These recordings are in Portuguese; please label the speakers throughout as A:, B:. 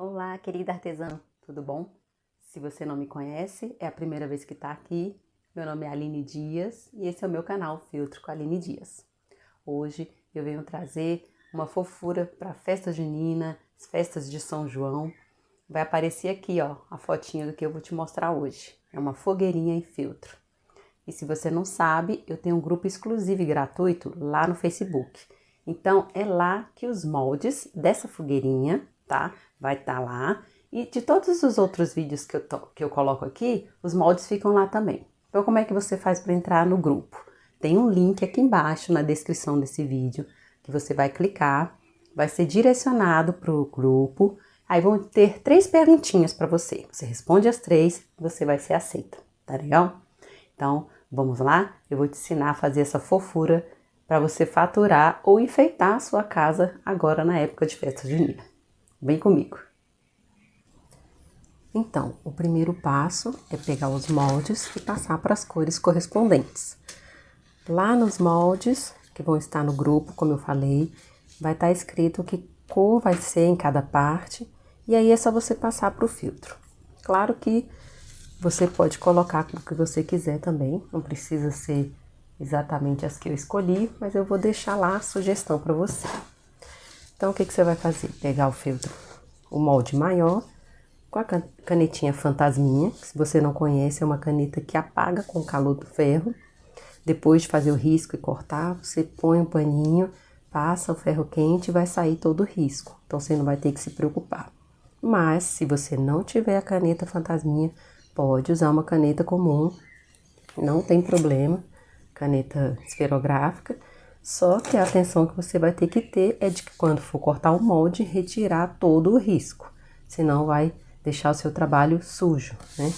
A: Olá, querida artesã, tudo bom? Se você não me conhece, é a primeira vez que está aqui. Meu nome é Aline Dias e esse é o meu canal Filtro com Aline Dias. Hoje eu venho trazer uma fofura para a festa junina, as festas de São João. Vai aparecer aqui, ó, a fotinha do que eu vou te mostrar hoje. É uma fogueirinha em feltro. E se você não sabe, eu tenho um grupo exclusivo e gratuito lá no Facebook. Então, é lá que os moldes dessa fogueirinha, tá? Vai estar lá. E de todos os outros vídeos que eu coloco aqui, os moldes ficam lá também. Então, como é que você faz para entrar no grupo? Tem um link aqui embaixo na descrição desse vídeo, que você vai clicar, vai ser direcionado para o grupo. Aí vão ter 3 perguntinhas para você. Você responde as 3 e você vai ser aceita, tá legal? Então, vamos lá? Eu vou te ensinar a fazer essa fofura para você faturar ou enfeitar a sua casa agora na época de festa junina. Vem comigo! Então, o primeiro passo é pegar os moldes e passar para as cores correspondentes. Lá nos moldes, que vão estar no grupo, como eu falei, vai estar escrito que cor vai ser em cada parte, e aí é só você passar para o filtro. Claro que você pode colocar o que você quiser também, não precisa ser exatamente as que eu escolhi, mas eu vou deixar lá a sugestão para você. Então, o que você vai fazer? Pegar o feltro, o molde maior, com a canetinha fantasminha, que se você não conhece, é uma caneta que apaga com o calor do ferro. Depois de fazer o risco e cortar, você põe um paninho, passa o ferro quente e vai sair todo o risco. Então, você não vai ter que se preocupar. Mas, se você não tiver a caneta fantasminha, pode usar uma caneta comum, não tem problema, caneta esferográfica, só que a atenção que você vai ter que ter é de que quando for cortar o molde, retirar todo o risco, senão vai deixar o seu trabalho sujo, né?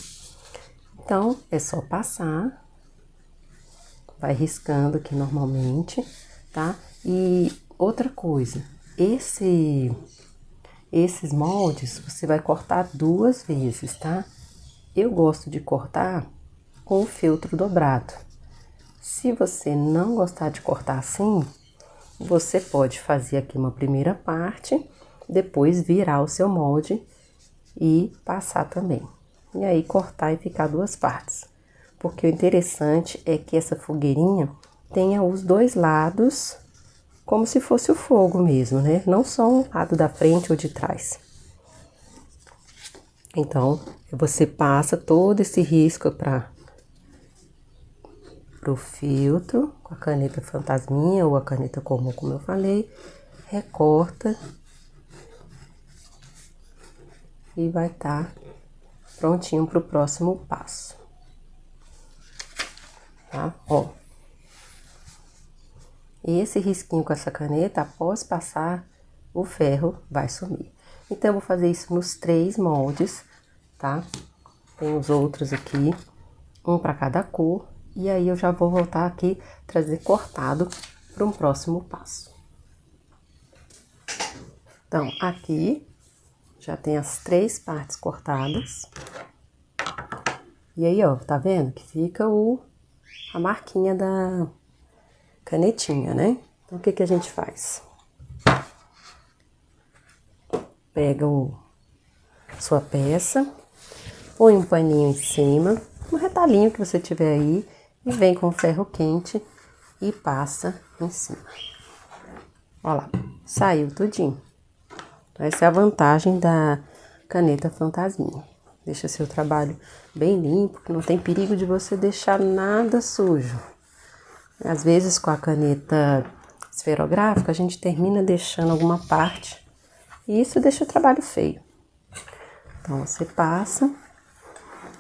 A: Então, é só passar, vai riscando aqui normalmente, tá? E outra coisa, esses moldes você vai cortar 2 vezes, tá? Eu gosto de cortar com o feltro dobrado. Se você não gostar de cortar assim, você pode fazer aqui uma primeira parte, depois virar o seu molde e passar também. E aí cortar e ficar 2 partes. Porque o interessante é que essa fogueirinha tenha os 2 lados, como se fosse o fogo mesmo, né? Não só um lado da frente ou de trás. Então, você passa todo esse risco para o filtro, com a caneta fantasminha ou a caneta comum, como eu falei, recorta e vai estar prontinho para o próximo passo, tá? Ó, esse risquinho com essa caneta, após passar o ferro, vai sumir. Então, eu vou fazer isso nos 3 moldes, tá? Tem os outros aqui, um para cada cor. E aí, eu já vou voltar aqui, trazer cortado para um próximo passo. Então, aqui, já tem as 3 partes cortadas. E aí, ó, tá vendo que fica a marquinha da canetinha, né? Então, o que que a gente faz? Pega sua peça, põe um paninho em cima, um retalhinho que você tiver aí, e vem com o ferro quente e passa em cima. Olha lá, saiu tudinho. Então, essa é a vantagem da caneta fantasminha. Deixa seu trabalho bem limpo, que não tem perigo de você deixar nada sujo. Às vezes, com a caneta esferográfica, a gente termina deixando alguma parte e isso deixa o trabalho feio. Então, você passa.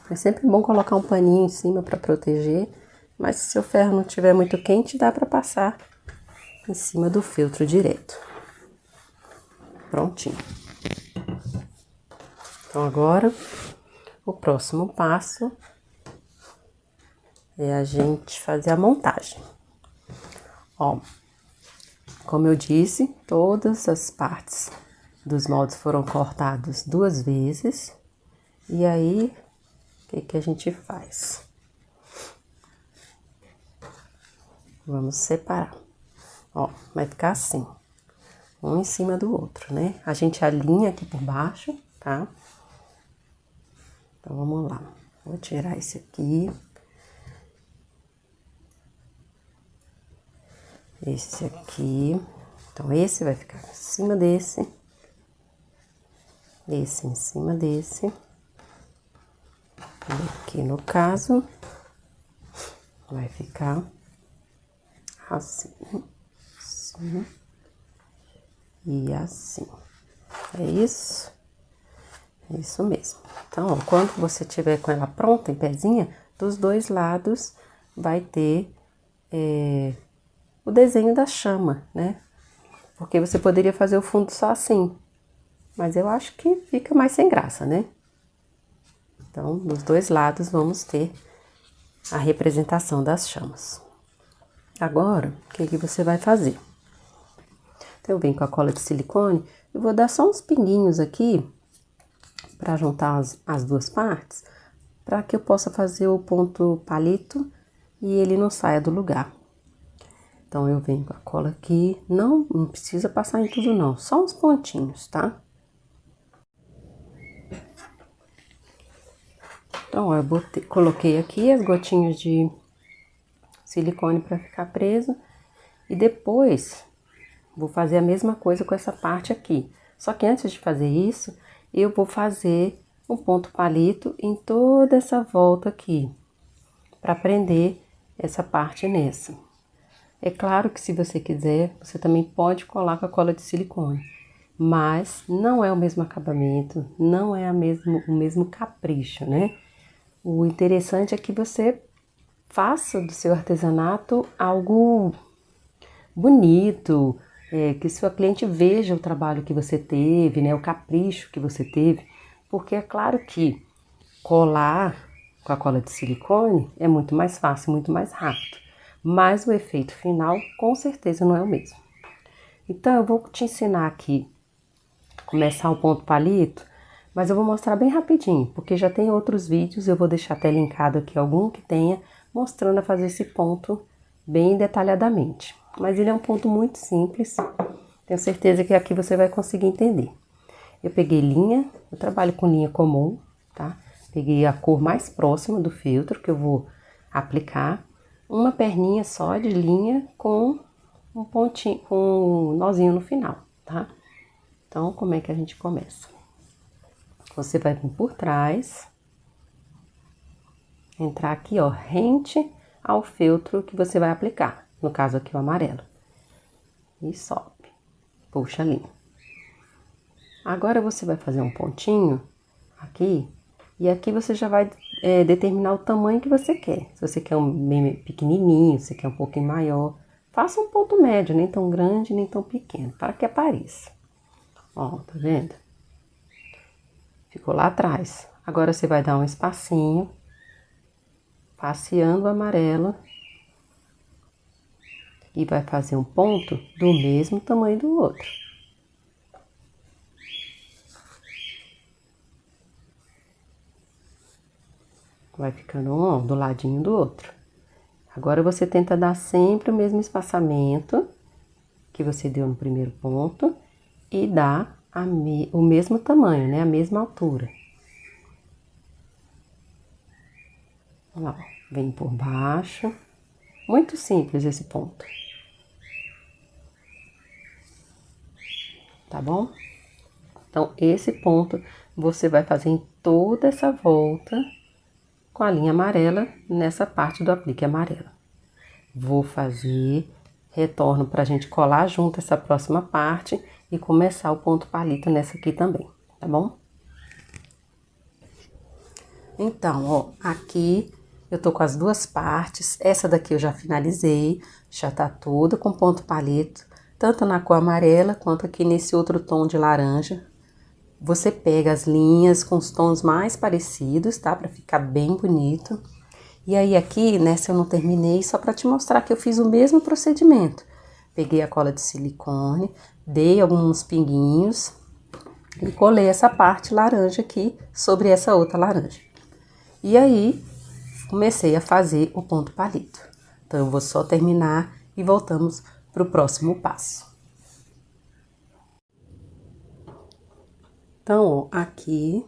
A: É sempre bom colocar um paninho em cima para proteger, mas se o ferro não estiver muito quente, dá para passar em cima do feltro direto. Prontinho. Então, agora, o próximo passo é a gente fazer a montagem. Ó, como eu disse, todas as partes dos moldes foram cortadas 2 vezes. E aí, o que a gente faz? Vamos separar. Ó, vai ficar assim, um em cima do outro, né? A gente alinha aqui por baixo tá? Então, vamos lá. Vou tirar esse aqui. Esse aqui. Então, esse vai ficar em cima desse. Esse em cima desse. E aqui, no caso, vai ficar assim. Assim. E assim. É isso? É isso mesmo. Então, ó, quando você tiver com ela pronta, em pezinha, dos dois lados vai ter o desenho da chama, né? Porque você poderia fazer o fundo só assim, mas eu acho que fica mais sem graça, né? Então, dos dois lados vamos ter a representação das chamas. Agora, o que você vai fazer? Então, eu venho com a cola de silicone e vou dar só uns pinguinhos aqui para juntar as duas partes, para que eu possa fazer o ponto palito e ele não saia do lugar. Então, eu venho com a cola aqui, não precisa passar em tudo não, só uns pontinhos, tá? Então, ó, eu coloquei aqui as gotinhas de silicone para ficar preso e depois vou fazer a mesma coisa com essa parte aqui. Só que antes de fazer isso, eu vou fazer um ponto palito em toda essa volta aqui, para prender essa parte nessa. É claro que se você quiser, você também pode colar com a cola de silicone, mas não é o mesmo acabamento, não é o mesmo capricho, né? O interessante é que você faça do seu artesanato algo bonito, que sua cliente veja o trabalho que você teve, né, o capricho que você teve, porque é claro que colar com a cola de silicone é muito mais fácil, muito mais rápido, mas o efeito final com certeza não é o mesmo. Então eu vou te ensinar aqui a começar o ponto palito, mas eu vou mostrar bem rapidinho, porque já tem outros vídeos, eu vou deixar até linkado aqui algum que tenha, mostrando a fazer esse ponto bem detalhadamente. Mas ele é um ponto muito simples, tenho certeza que aqui você vai conseguir entender. Eu peguei linha, eu trabalho com linha comum, tá? Peguei a cor mais próxima do feltro que eu vou aplicar, uma perninha só de linha com um pontinho, com um nozinho no final, tá? Então, como é que a gente começa? Você vai vir por trás, entrar aqui, ó, rente ao feltro que você vai aplicar, no caso aqui o amarelo. E sobe, puxa a linha. Agora você vai fazer um pontinho aqui, e aqui você já vai determinar o tamanho que você quer. Se você quer um bem pequenininho, se você quer um pouquinho maior, faça um ponto médio, nem tão grande, nem tão pequeno, para que apareça. Ó, tá vendo? Ficou lá atrás. Agora você vai dar um espacinho, passeando o amarelo, e vai fazer um ponto do mesmo tamanho do outro. Vai ficando um do ladinho do outro. Agora você tenta dar sempre o mesmo espaçamento que você deu no primeiro ponto e dá o mesmo tamanho, né? A mesma altura. Olha lá, ó, vem por baixo. Muito simples esse ponto. Tá bom? Então, esse ponto você vai fazer em toda essa volta com a linha amarela nessa parte do aplique amarelo. Vou fazer, retorno pra gente colar junto essa próxima parte e começar o ponto palito nessa aqui também, tá bom? Então, ó, aqui eu tô com as duas partes, essa daqui eu já finalizei, já tá toda com ponto palito, tanto na cor amarela quanto aqui nesse outro tom de laranja. Você pega as linhas com os tons mais parecidos, tá? Pra ficar bem bonito. E aí aqui, nessa eu não terminei, só pra te mostrar que eu fiz o mesmo procedimento. Peguei a cola de silicone, dei alguns pinguinhos e colei essa parte laranja aqui sobre essa outra laranja. E aí, comecei a fazer o ponto palito. Então, eu vou só terminar e voltamos pro próximo passo. Então, ó, aqui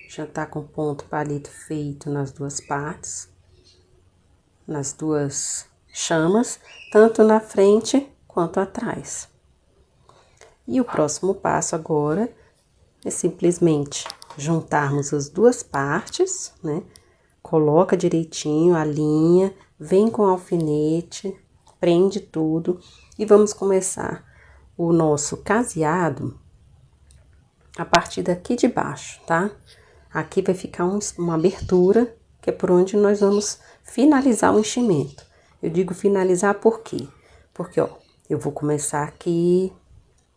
A: já tá com ponto palito feito nas duas partes, nas duas chamas, tanto na frente quanto atrás. E o próximo passo agora é simplesmente juntarmos as duas partes, né? Coloca direitinho a linha, vem com alfinete, prende tudo e vamos começar o nosso caseado a partir daqui de baixo, tá? Aqui vai ficar uma abertura, que é por onde nós vamos finalizar o enchimento. Eu digo finalizar por quê? Porque, ó, eu vou começar aqui,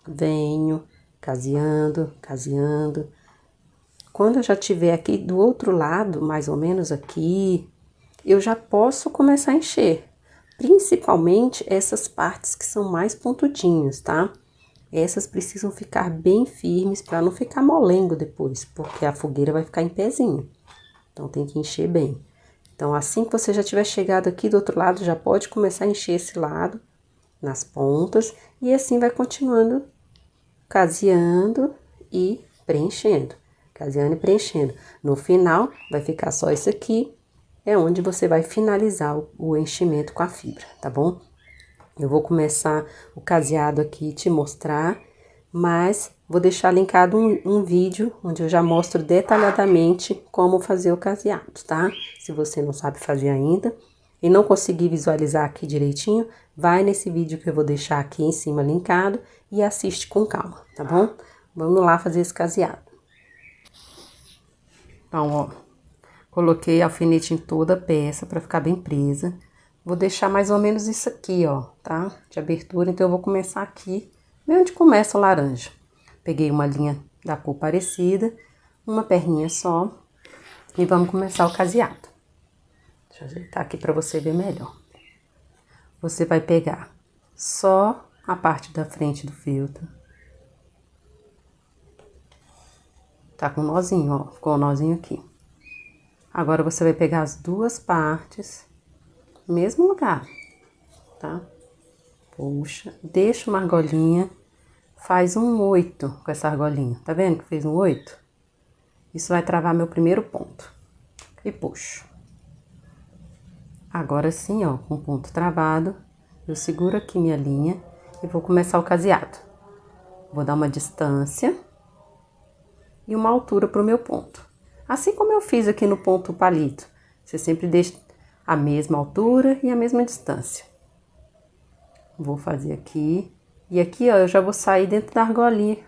A: venho caseando, caseando. Quando eu já tiver aqui do outro lado, mais ou menos aqui, eu já posso começar a encher. Principalmente essas partes que são mais pontudinhas, tá? Essas precisam ficar bem firmes para não ficar molengo depois, porque a fogueira vai ficar em pezinho. Então, tem que encher bem. Então, assim que você já tiver chegado aqui do outro lado, já pode começar a encher esse lado, nas pontas, e assim vai continuando, caseando e preenchendo. Caseando e preenchendo. No final, vai ficar só isso aqui, é onde você vai finalizar o enchimento com a fibra, tá bom? Eu vou começar o caseado aqui te mostrar, mas vou deixar linkado um vídeo onde eu já mostro detalhadamente como fazer o caseado, tá? Se você não sabe fazer ainda e não conseguir visualizar aqui direitinho, vai nesse vídeo que eu vou deixar aqui em cima linkado e assiste com calma, tá bom? Vamos lá fazer esse caseado. Então, ó, coloquei alfinete em toda a peça para ficar bem presa. Vou deixar mais ou menos isso aqui, ó, tá? De abertura, então eu vou começar aqui, bem onde começa o laranja. Peguei uma linha da cor parecida, uma perninha só, e vamos começar o caseado. Deixa eu ajeitar aqui pra você ver melhor. Você vai pegar só a parte da frente do feltro. Tá com nozinho, ó, ficou um nozinho aqui. Agora, você vai pegar as duas partes, mesmo lugar, tá? Puxa, deixa uma argolinha, faz um 8 com essa argolinha, tá vendo que fez um 8? Isso vai travar meu primeiro ponto. E puxo. Agora sim, ó, com o ponto travado, eu seguro aqui minha linha e vou começar o caseado. Vou dar uma distância e uma altura pro meu ponto. Assim como eu fiz aqui no ponto palito, você sempre deixa a mesma altura e a mesma distância. Vou fazer aqui. E aqui, ó, eu já vou sair dentro da argolinha.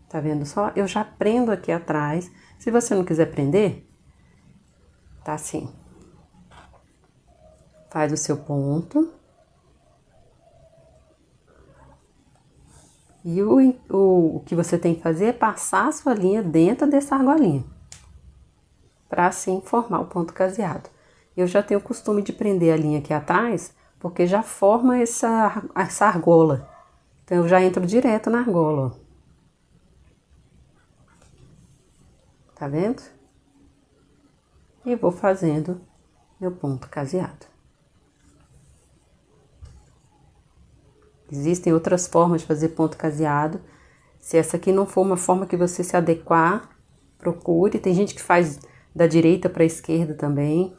A: Tá vendo só? Eu já prendo aqui atrás. Se você não quiser prender, tá assim. Faz o seu ponto. E o que você tem que fazer é passar a sua linha dentro dessa argolinha. Pra assim formar o ponto caseado. Eu já tenho o costume de prender a linha aqui atrás, porque já forma essa argola. Então, eu já entro direto na argola, ó. Tá vendo? E vou fazendo meu ponto caseado. Existem outras formas de fazer ponto caseado. Se essa aqui não for uma forma que você se adequar, procure. Tem gente que faz da direita para a esquerda também.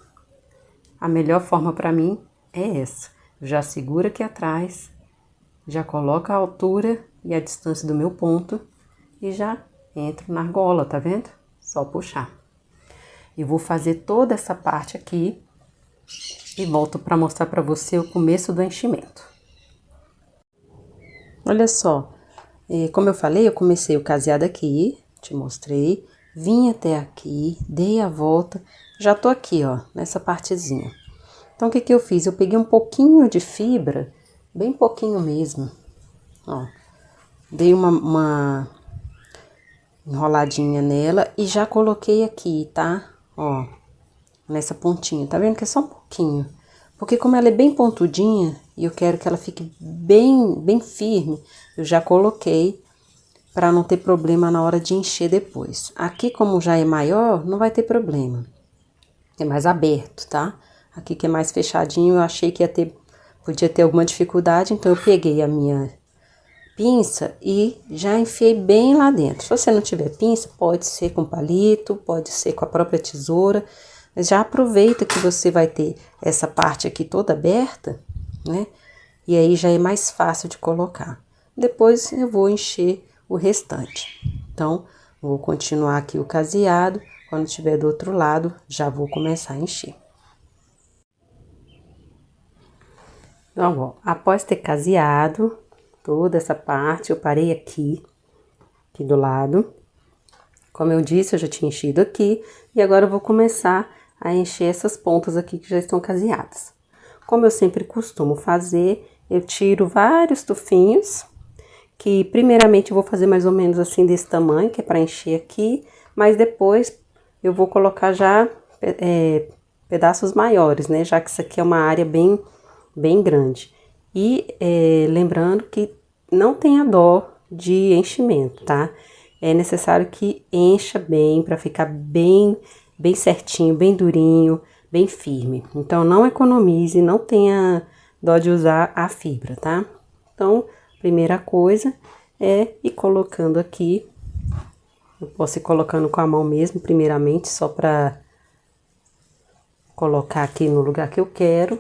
A: A melhor forma para mim é essa. Eu já seguro aqui atrás, já coloco a altura e a distância do meu ponto e já entro na argola, tá vendo? Só puxar. E vou fazer toda essa parte aqui e volto para mostrar para você o começo do enchimento. Olha só, como eu falei, eu comecei o caseado aqui, te mostrei, vim até aqui, dei a volta, já tô aqui, ó, nessa partezinha. Então, o que que eu fiz? Eu peguei um pouquinho de fibra, bem pouquinho mesmo, ó, dei uma enroladinha nela e já coloquei aqui, tá? Ó, nessa pontinha, tá vendo que é só um pouquinho? Porque como ela é bem pontudinha e eu quero que ela fique bem firme, eu já coloquei para não ter problema na hora de encher depois. Aqui, como já é maior, não vai ter problema. É mais aberto, tá? Aqui que é mais fechadinho, eu achei que podia ter alguma dificuldade, então eu peguei a minha pinça e já enfiei bem lá dentro. Se você não tiver pinça, pode ser com palito, pode ser com a própria tesoura, mas já aproveita que você vai ter essa parte aqui toda aberta, né? E aí já é mais fácil de colocar. Depois eu vou encher o restante. Então, vou continuar aqui o caseado. Quando tiver do outro lado, já vou começar a encher. Então, ó, após ter caseado toda essa parte, eu parei aqui do lado. Como eu disse, eu já tinha enchido aqui. E agora eu vou começar a encher essas pontas aqui que já estão caseadas. Como eu sempre costumo fazer, eu tiro vários tufinhos, que primeiramente eu vou fazer mais ou menos assim desse tamanho, que é para encher aqui, mas depois eu vou colocar já pedaços maiores, né, já que isso aqui é uma área bem grande. E lembrando que não tenha dó de enchimento, tá? É necessário que encha bem, para ficar bem certinho, bem durinho, bem firme. Então, não economize, não tenha dó de usar a fibra, tá? Então, primeira coisa é ir colocando aqui. Eu posso ir colocando com a mão mesmo, primeiramente, só para colocar aqui no lugar que eu quero.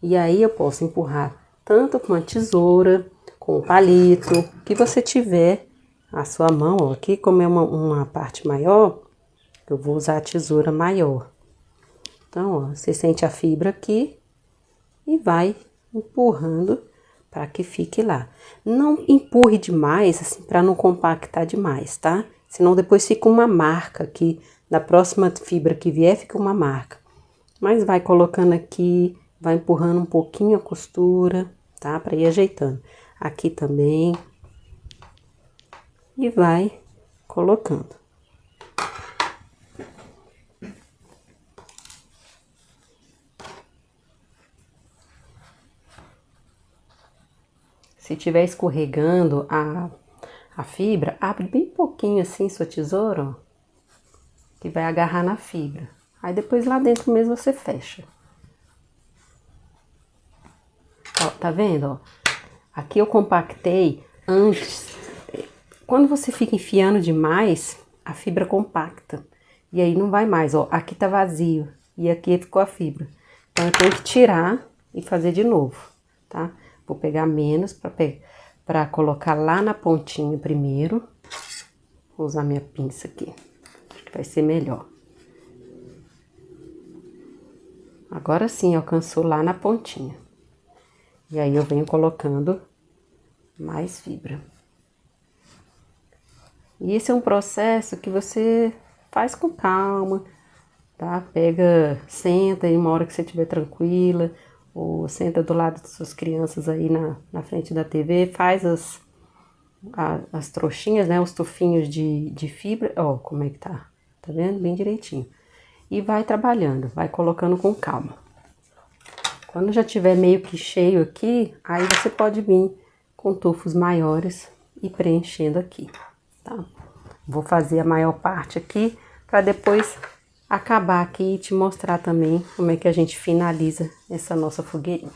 A: E aí, eu posso empurrar tanto com a tesoura, com o palito, que você tiver a sua mão, ó. Aqui, como é uma parte maior, eu vou usar a tesoura maior. Então, ó, você sente a fibra aqui e vai empurrando para que fique lá. Não empurre demais, assim, para não compactar demais, tá? Senão depois fica uma marca aqui, na próxima fibra que vier, fica uma marca. Mas vai colocando aqui, vai empurrando um pouquinho a costura, tá? Para ir ajeitando. Aqui também. E vai colocando. Se tiver escorregando a fibra, abre bem pouquinho assim sua tesoura, ó, que vai agarrar na fibra. Aí depois lá dentro mesmo você fecha. Ó, tá vendo, ó? Aqui eu compactei antes. Quando você fica enfiando demais, a fibra compacta. E aí não vai mais, ó. Aqui tá vazio e aqui ficou a fibra. Então eu tenho que tirar e fazer de novo, tá? Vou pegar menos para colocar lá na pontinha primeiro. Vou usar minha pinça aqui, acho que vai ser melhor. Agora sim, alcançou lá na pontinha. E aí eu venho colocando mais fibra. E esse é um processo que você faz com calma, tá? Pega, senta aí uma hora que você estiver tranquila, ou senta do lado das suas crianças aí na frente da TV, faz as trouxinhas, né? Os tufinhos de fibra, ó, como é que tá? Tá vendo? Bem direitinho. E vai trabalhando, vai colocando com calma. Quando já tiver meio que cheio aqui, aí você pode vir com tufos maiores e preenchendo aqui, tá? Vou fazer a maior parte aqui, para depois acabar aqui e te mostrar também como é que a gente finaliza essa nossa fogueirinha.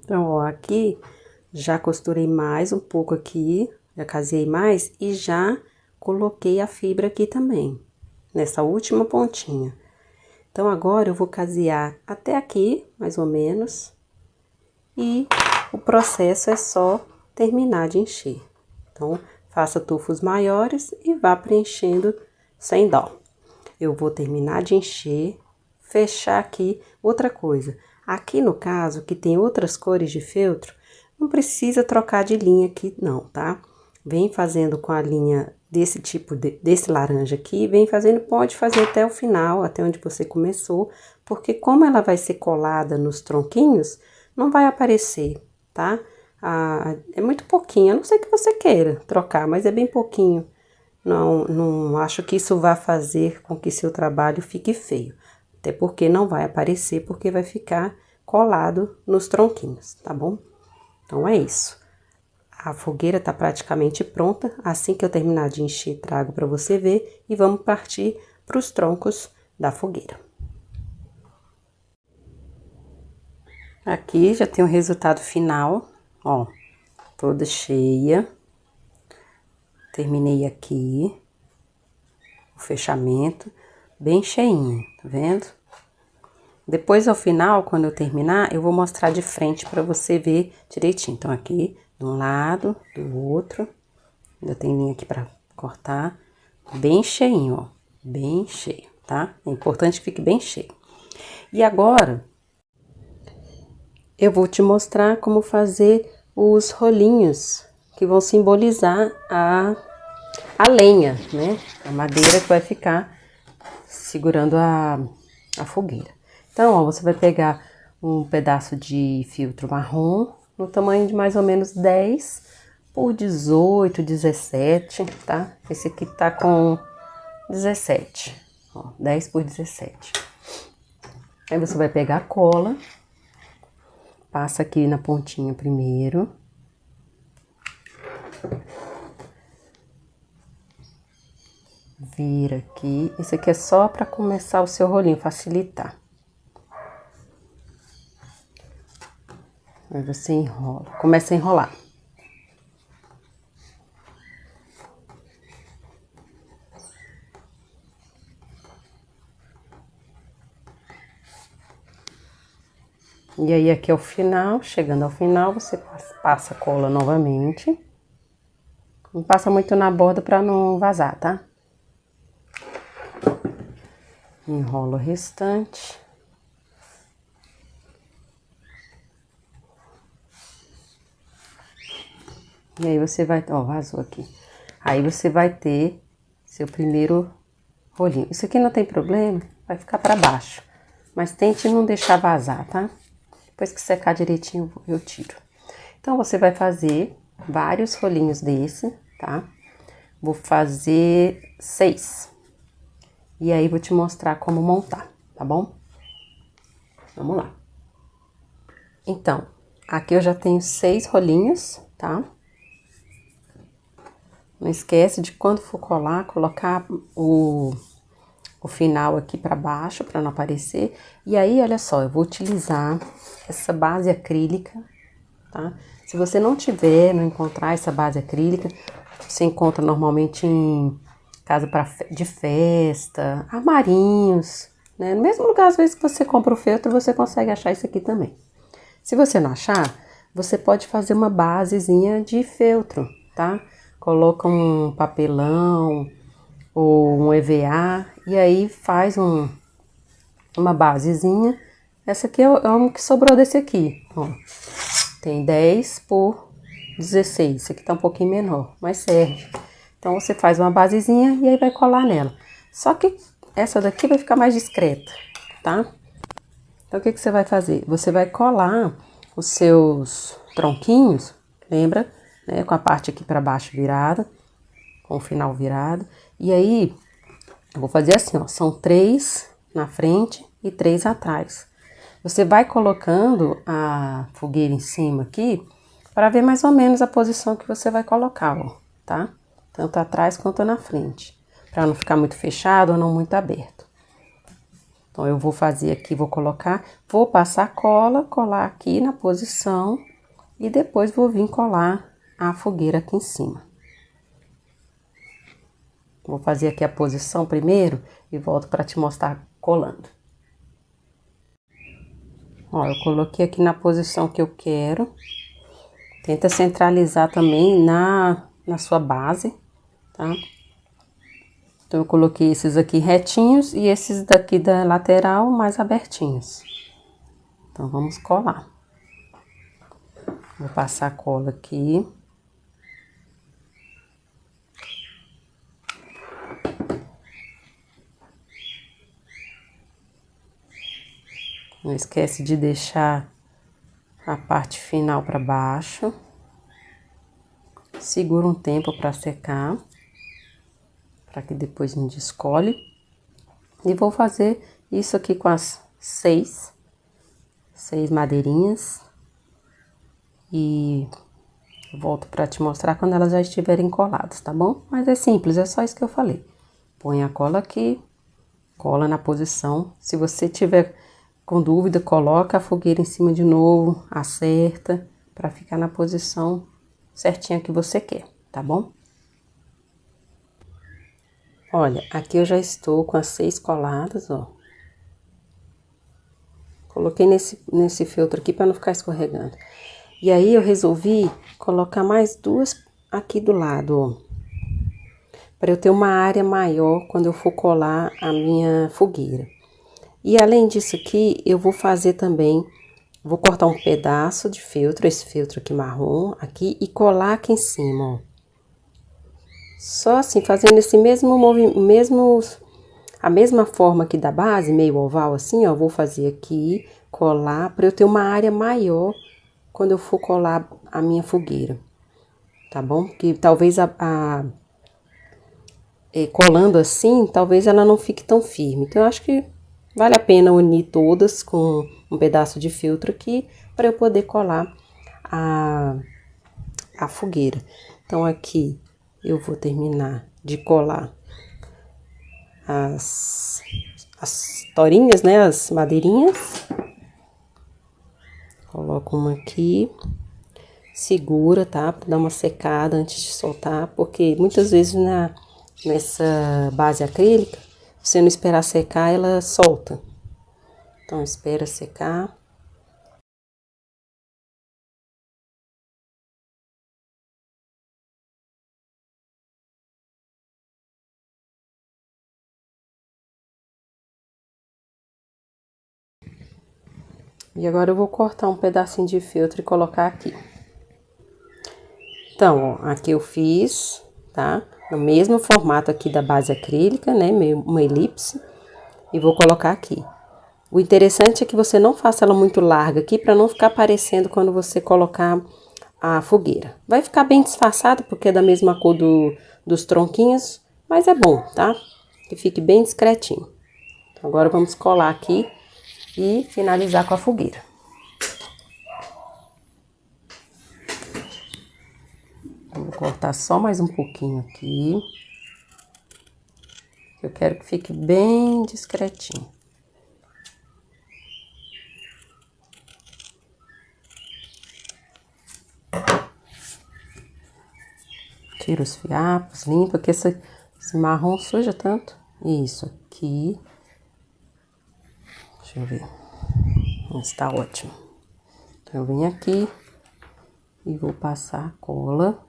A: Então, ó, aqui já costurei mais um pouco aqui, já casei mais e já coloquei a fibra aqui também, nessa última pontinha. Então, agora eu vou casear até aqui, mais ou menos, e o processo é só terminar de encher. Então, faça tufos maiores e vá preenchendo sem dó. Eu vou terminar de encher, fechar aqui. Outra coisa, aqui no caso, que tem outras cores de feltro, não precisa trocar de linha aqui não, tá? Vem fazendo com a linha desse tipo, desse laranja aqui, vem fazendo, pode fazer até o final, até onde você começou, porque como ela vai ser colada nos tronquinhos, não vai aparecer, tá? É muito pouquinho, a não ser que você queira trocar, mas é bem pouquinho. Não acho que isso vá fazer com que seu trabalho fique feio. Até porque não vai aparecer, porque vai ficar colado nos tronquinhos, tá bom? Então, é isso. A fogueira tá praticamente pronta. Assim que eu terminar de encher, trago para você ver. E vamos partir para os troncos da fogueira. Aqui já tem o resultado final, ó, toda cheia. Terminei aqui o fechamento, bem cheinho, tá vendo? Depois, ao final, quando eu terminar, eu vou mostrar de frente pra você ver direitinho. Então, aqui, de um lado, do outro, ainda tem linha aqui pra cortar, bem cheinho, ó, bem cheio, tá? É importante que fique bem cheio. E agora, eu vou te mostrar como fazer os rolinhos que vão simbolizar a lenha, né? A madeira que vai ficar segurando a fogueira. Então, ó, você vai pegar um pedaço de filtro marrom, no tamanho de mais ou menos 10 por 18, 17, tá? Esse aqui tá com 17, ó, 10 por 17. Aí você vai pegar a cola, passa aqui na pontinha primeiro. Vira aqui. Esse aqui é só para começar o seu rolinho, facilitar. Aí você enrola, começa a enrolar. E aí, aqui é o final, chegando ao final, você passa a cola novamente. Não passa muito na borda para não vazar, tá? Enrola o restante. E aí você vai, ó, vazou aqui. Aí você vai ter seu primeiro rolinho. Isso aqui não tem problema, vai ficar para baixo. Mas tente não deixar vazar, tá? Depois que secar direitinho, eu tiro. Então, você vai fazer vários rolinhos desse, tá? Vou fazer 6. E aí, vou te mostrar como montar, tá bom? Vamos lá. Então, aqui eu já tenho 6 rolinhos, tá? Não esquece de quando for colar, colocar o final aqui pra baixo, pra não aparecer. E aí, olha só, eu vou utilizar essa base acrílica, tá? Se você não tiver, não encontrar essa base acrílica, você encontra normalmente em casa de festa, armarinhos, né? No mesmo lugar, às vezes, que você compra o feltro, você consegue achar isso aqui também. Se você não achar, você pode fazer uma basezinha de feltro, tá? Coloca um papelão ou um EVA e aí faz uma basezinha. Essa aqui é o que sobrou desse aqui, ó. Tem 10 por 16, esse aqui tá um pouquinho menor, mas serve. Então, você faz uma basezinha e aí vai colar nela. Só que essa daqui vai ficar mais discreta, tá? Então, o que que você vai fazer? Você vai colar os seus tronquinhos, lembra? Né? Com a parte aqui pra baixo virada, com o final virado. E aí, eu vou fazer assim, ó, são 3 na frente e 3 atrás. Você vai colocando a fogueira em cima aqui, para ver mais ou menos a posição que você vai colocar, ó, tá? Tanto atrás quanto na frente, para não ficar muito fechado ou não muito aberto. Então, eu vou fazer aqui, vou colocar, vou passar cola, colar aqui na posição e depois vou vir colar a fogueira aqui em cima. Vou fazer aqui a posição primeiro e volto para te mostrar colando. Ó, eu coloquei aqui na posição que eu quero. Tenta centralizar também na sua base, tá? Então, eu coloquei esses aqui retinhos e esses daqui da lateral mais abertinhos. Então, vamos colar. Vou passar a cola aqui. Não esquece de deixar a parte final para baixo. Segura um tempo para secar, para que depois não descole. E vou fazer isso aqui com as 6 madeirinhas. E volto para te mostrar quando elas já estiverem coladas, tá bom? Mas é simples, é só isso que eu falei. Põe a cola aqui, cola na posição. Se você tiver com dúvida, coloca a fogueira em cima de novo, acerta, para ficar na posição certinha que você quer, tá bom? Olha, aqui eu já estou com as 6 coladas, ó. Coloquei nesse feltro aqui para não ficar escorregando. E aí, eu resolvi colocar mais 2 aqui do lado, ó. Para eu ter uma área maior quando eu for colar a minha fogueira. E além disso aqui, eu vou fazer também, vou cortar um pedaço de feltro, esse feltro aqui marrom, aqui, e colar aqui em cima, ó. Só assim, fazendo esse mesmo movimento, a mesma forma aqui da base, meio oval assim, ó, vou fazer aqui, colar, para eu ter uma área maior quando eu for colar a minha fogueira, tá bom? Porque talvez colando assim, talvez ela não fique tão firme. Então, eu acho que vale a pena unir todas com um pedaço de feltro aqui, para eu poder colar a fogueira. Então, aqui eu vou terminar de colar as torinhas, né, as madeirinhas. Coloco uma aqui, segura, tá? Pra dar uma secada antes de soltar, porque muitas vezes nessa base acrílica, se você não esperar secar, ela solta. Então, espera secar. E agora eu vou cortar um pedacinho de feltro e colocar aqui. Então, ó, aqui eu fiz, tá? No mesmo formato aqui da base acrílica, né? Uma elipse. E vou colocar aqui. O interessante é que você não faça ela muito larga aqui, para não ficar aparecendo quando você colocar a fogueira. Vai ficar bem disfarçado, porque é da mesma cor dos tronquinhos, mas é bom, tá? Que fique bem discretinho. Então, agora vamos colar aqui e finalizar com a fogueira. Eu vou cortar só mais um pouquinho aqui. Eu quero que fique bem discretinho. Tira os fiapos, limpa, porque esse marrom suja tanto. Isso aqui. Deixa eu ver. Está ótimo. Então, eu venho aqui e vou passar a cola.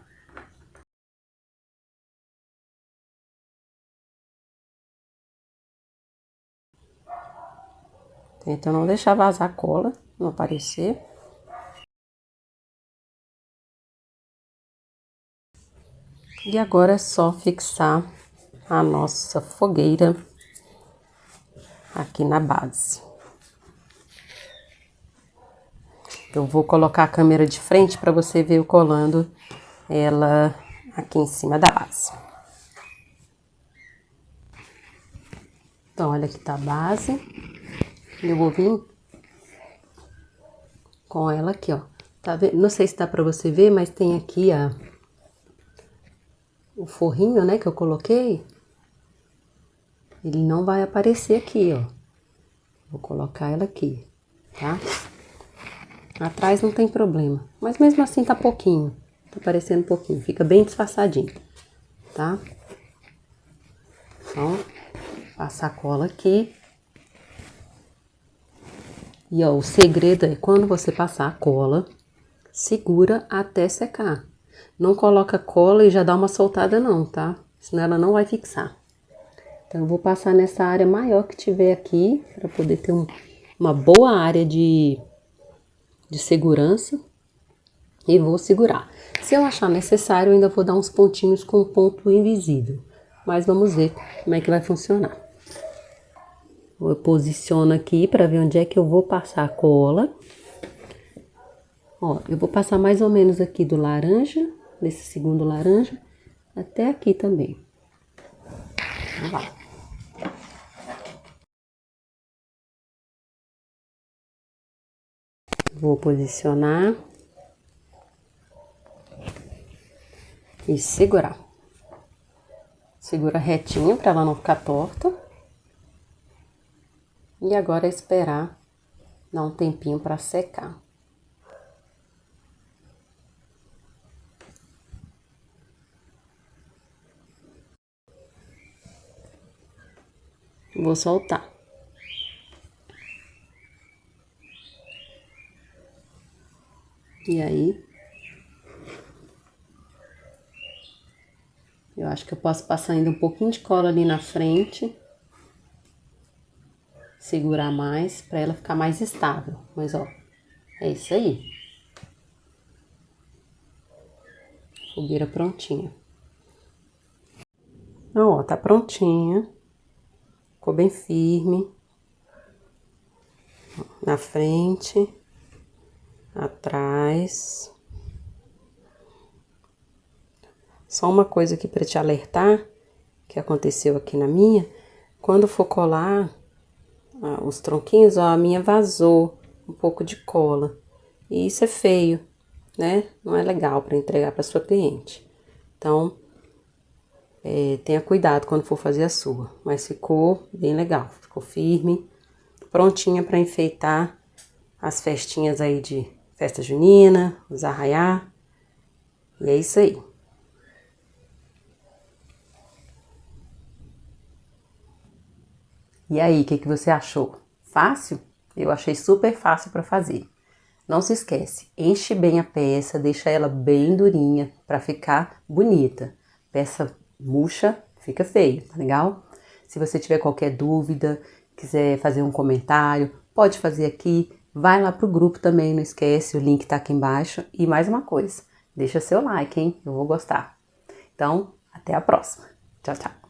A: Tenta não deixar vazar a cola, não aparecer. E agora é só fixar a nossa fogueira aqui na base. Eu vou colocar a câmera de frente para você ver eu colando ela aqui em cima da base. Então, olha aqui tá a base. Eu vou vir com ela aqui, ó. Tá vendo? Não sei se dá pra você ver, mas tem aqui o forrinho, né, que eu coloquei. Ele não vai aparecer aqui, ó. Vou colocar ela aqui, tá? Atrás não tem problema, mas mesmo assim tá pouquinho. Tá aparecendo pouquinho, fica bem disfarçadinho, tá? Então, passar a cola aqui. E, ó, o segredo é quando você passar a cola, segura até secar. Não coloca cola e já dá uma soltada não, tá? Senão ela não vai fixar. Então, eu vou passar nessa área maior que tiver aqui, para poder ter uma boa área de segurança. E vou segurar. Se eu achar necessário, eu ainda vou dar uns pontinhos com ponto invisível. Mas vamos ver como é que vai funcionar. Eu posiciono aqui para ver onde é que eu vou passar a cola. Ó, eu vou passar mais ou menos aqui do laranja, nesse segundo laranja, até aqui também. Vamos lá. Vou posicionar e segurar. Segura retinho para ela não ficar torta. E agora é esperar dar um tempinho para secar. Vou soltar. E aí, eu acho que eu posso passar ainda um pouquinho de cola ali na frente. Segurar mais para ela ficar mais estável. Mas, ó, é isso aí. Fogueira prontinha. Então, ó, tá prontinha. Ficou bem firme. Na frente. Atrás. Só uma coisa aqui para te alertar, que aconteceu aqui na minha. Quando for colar os tronquinhos, ó, a minha vazou um pouco de cola. E isso é feio, né? Não é legal para entregar para sua cliente. Então, tenha cuidado quando for fazer a sua. Mas ficou bem legal, ficou firme, prontinha para enfeitar as festinhas aí de festa junina, os arraiá. E é isso aí. E aí, o que você achou? Fácil? Eu achei super fácil para fazer. Não se esquece, enche bem a peça, deixa ela bem durinha para ficar bonita. Peça murcha, fica feio, tá legal? Se você tiver qualquer dúvida, quiser fazer um comentário, pode fazer aqui. Vai lá pro grupo também, não esquece, o link tá aqui embaixo. E mais uma coisa, deixa seu like, hein? Eu vou gostar. Então, até a próxima. Tchau, tchau.